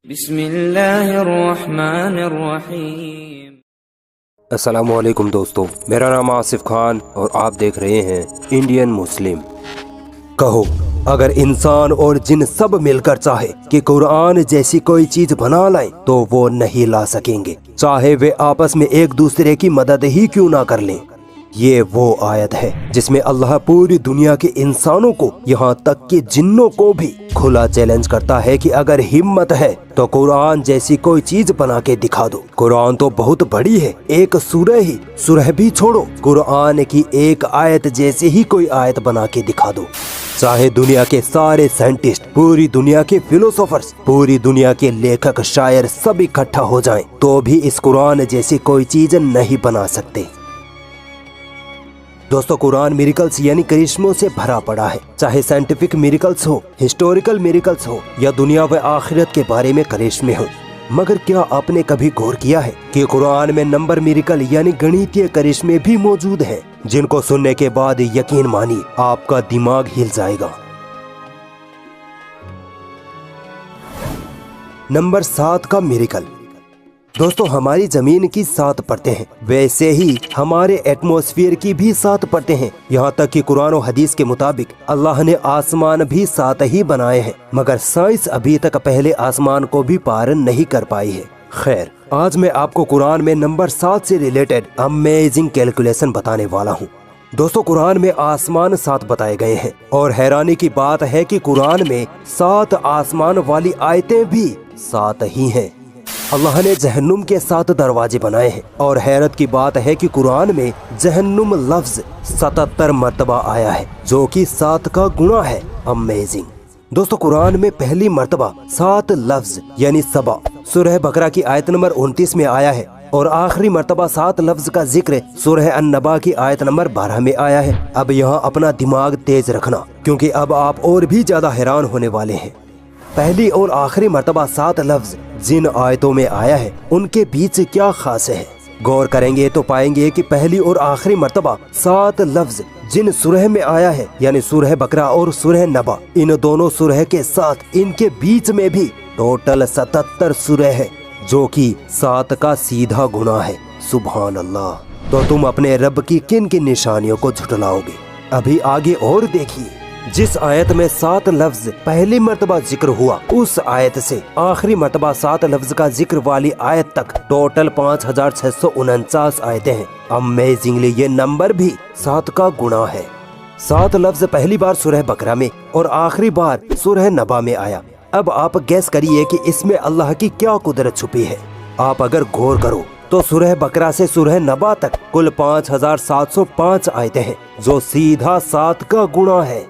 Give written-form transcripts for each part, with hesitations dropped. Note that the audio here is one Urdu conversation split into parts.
بسم اللہ الرحمن الرحیم۔ السلام علیکم دوستو، میرا نام آصف خان اور آپ دیکھ رہے ہیں انڈین مسلم۔ کہو، اگر انسان اور جن سب مل کر چاہے کہ قرآن جیسی کوئی چیز بنا لائیں تو وہ نہیں لا سکیں گے، چاہے وہ آپس میں ایک دوسرے کی مدد ہی کیوں نہ کر لیں۔ یہ وہ آیت ہے جس میں اللہ پوری دنیا کے انسانوں کو یہاں تک کہ جنوں کو بھی کھلا چیلنج کرتا ہے کہ اگر ہمت ہے تو قرآن جیسی کوئی چیز بنا کے دکھا دو۔ قرآن تو بہت بڑی ہے، ایک سورہ بھی چھوڑو، قرآن کی ایک آیت جیسی ہی کوئی آیت بنا کے دکھا دو۔ چاہے دنیا کے سارے سائنٹسٹ، پوری دنیا کے فلسفرز، پوری دنیا کے لیکھک شاعر سب اکٹھا ہو جائیں تو بھی اس قرآن جیسی کوئی چیز نہیں بنا سکتے۔ دوستو، قرآن میریکلز یعنی کرشموں سے بھرا پڑا ہے، چاہے سائنٹیفک میریکلز ہو، ہسٹوریکل میریکلز ہو یا دنیا و آخرت کے بارے میں کرشمے ہوں۔ مگر کیا آپ نے کبھی غور کیا ہے کہ قرآن میں نمبر میریکل یعنی گنیتیہ کرشمے بھی موجود ہیں جن کو سننے کے بعد یقین مانی آپ کا دماغ ہل جائے گا۔ نمبر 7 کا میریکل۔ دوستو، ہماری زمین کی 7 پرتیں ہیں، ویسے ہی ہمارے ایٹماسفیئر کی بھی 7 پرتیں ہیں، یہاں تک کہ قرآن و حدیث کے مطابق اللہ نے آسمان بھی 7 ہی بنائے ہیں، مگر سائنس ابھی تک پہلے آسمان کو بھی پار نہیں کر پائی ہے۔ خیر، آج میں آپ کو قرآن میں نمبر 7 سے ریلیٹڈ امیزنگ کیلکولیشن بتانے والا ہوں۔ دوستو، قرآن میں آسمان 7 بتائے گئے ہیں اور حیرانی کی بات ہے کہ قرآن میں 7 آسمان والی آیتیں بھی 7 ہی ہیں۔ اللہ نے جہنم کے 7 دروازے بنائے ہیں اور حیرت کی بات ہے کہ قرآن میں جہنم لفظ 77 مرتبہ آیا ہے جو کہ 7 کا گنا ہے۔ امیزنگ۔ دوستو، قرآن میں پہلی مرتبہ 7 لفظ یعنی 7 سورہ بقرہ کی آیت نمبر 29 میں آیا ہے اور آخری مرتبہ 7 لفظ کا ذکر سورہ النبا کی آیت نمبر 12 میں آیا ہے۔ اب یہاں اپنا دماغ تیز رکھنا کیونکہ اب آپ اور بھی زیادہ حیران ہونے والے ہیں۔ پہلی اور آخری مرتبہ 7 لفظ جن آیتوں میں آیا ہے ان کے بیچ کیا خاص ہے؟ غور کریں گے تو پائیں گے کہ پہلی اور آخری مرتبہ 7 لفظ جن سورہ میں آیا ہے یعنی سورہ بقرہ اور سورہ نبا، ان دونوں سورہ کے ساتھ ان کے بیچ میں بھی ٹوٹل 77 سورہ ہے جو کہ 7 کا سیدھا گناہ ہے۔ سبحان اللہ۔ تو تم اپنے رب کی کن کن نشانیوں کو جھٹلاؤ گے؟ ابھی آگے اور دیکھیے، جس آیت میں 7 لفظ پہلی مرتبہ ذکر ہوا اس آیت سے آخری مرتبہ 7 لفظ کا ذکر والی آیت تک ٹوٹل 5649 آیتیں ہیں۔ امیزنگلی یہ نمبر بھی 7 کا گناہ ہے۔ 7 لفظ پہلی بار سورہ بقرہ میں اور آخری بار سورہ نبا میں آیا۔ اب آپ گیس کریے کہ اس میں اللہ کی کیا قدرت چھپی ہے۔ آپ اگر غور کرو تو سورہ بقرہ سے سورہ نبا تک کل 5705 آیتیں ہیں جو سیدھا 7 کا گناہ ہے۔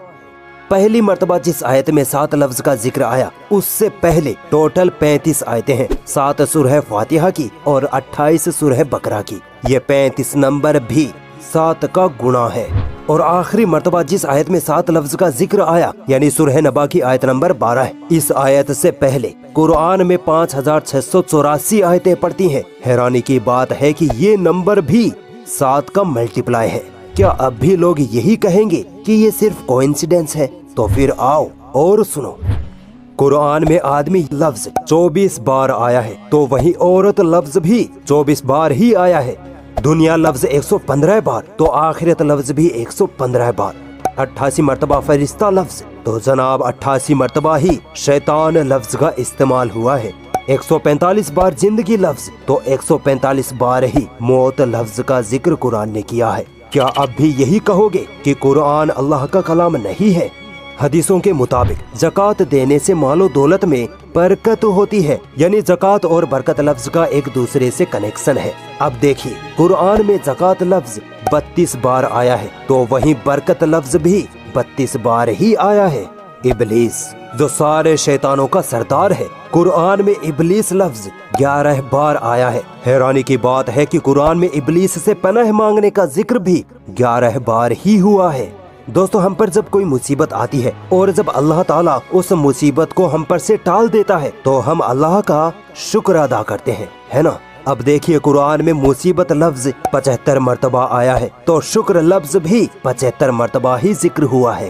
پہلی مرتبہ جس آیت میں 7 لفظ کا ذکر آیا اس سے پہلے ٹوٹل 35 آیتیں ہیں، 7 سورہ فاتحہ کی اور 28 سورہ بقرہ کی۔ یہ 35 نمبر بھی 7 کا گناہ ہے۔ اور آخری مرتبہ جس آیت میں 7 لفظ کا ذکر آیا یعنی سورہ نبا کی آیت نمبر 12 ہے۔ اس آیت سے پہلے قرآن میں 5684 آیتیں پڑتی ہیں۔ حیرانی کی بات ہے کہ یہ نمبر بھی 7 کا ملٹیپلائی ہے۔ کیا اب بھی لوگ یہی کہیں گے کہ یہ صرف کوئنسیڈنس ہے؟ تو پھر آؤ اور سنو۔ قرآن میں آدمی لفظ 24 بار آیا ہے تو وہی عورت لفظ بھی 24 بار ہی آیا ہے۔ دنیا لفظ 115 بار تو آخرت لفظ بھی 115 بار۔ 88 مرتبہ فرشتہ لفظ تو جناب 88 مرتبہ ہی شیطان لفظ کا استعمال ہوا ہے۔ 145 بار زندگی لفظ تو 145 بار ہی موت لفظ کا ذکر قرآن نے کیا ہے۔ کیا اب بھی یہی کہو گے کہ قرآن اللہ کا کلام نہیں ہے؟ حدیثوں کے مطابق زکوٰۃ دینے سے مال و دولت میں برکت ہوتی ہے، یعنی زکوٰۃ اور برکت لفظ کا ایک دوسرے سے کنیکشن ہے۔ اب دیکھیے، قرآن میں زکوٰۃ لفظ 32 بار آیا ہے تو وہیں برکت لفظ بھی 32 بار ہی آیا ہے۔ ابلیس جو سارے شیطانوں کا سردار ہے، قرآن میں ابلیس لفظ 11 بار آیا ہے۔ حیرانی کی بات ہے کہ قرآن میں ابلیس سے پناہ مانگنے کا ذکر بھی 11 بار ہی ہوا ہے۔ دوستو، ہم پر جب کوئی مصیبت آتی ہے اور جب اللہ تعالیٰ اس مصیبت کو ہم پر سے ٹال دیتا ہے تو ہم اللہ کا شکر ادا کرتے ہیں، ہے نا؟ اب دیکھیے، قرآن میں مصیبت لفظ 75 مرتبہ آیا ہے تو شکر لفظ بھی 75 مرتبہ ہی ذکر ہوا ہے۔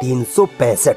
365।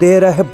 13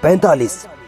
45।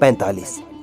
45।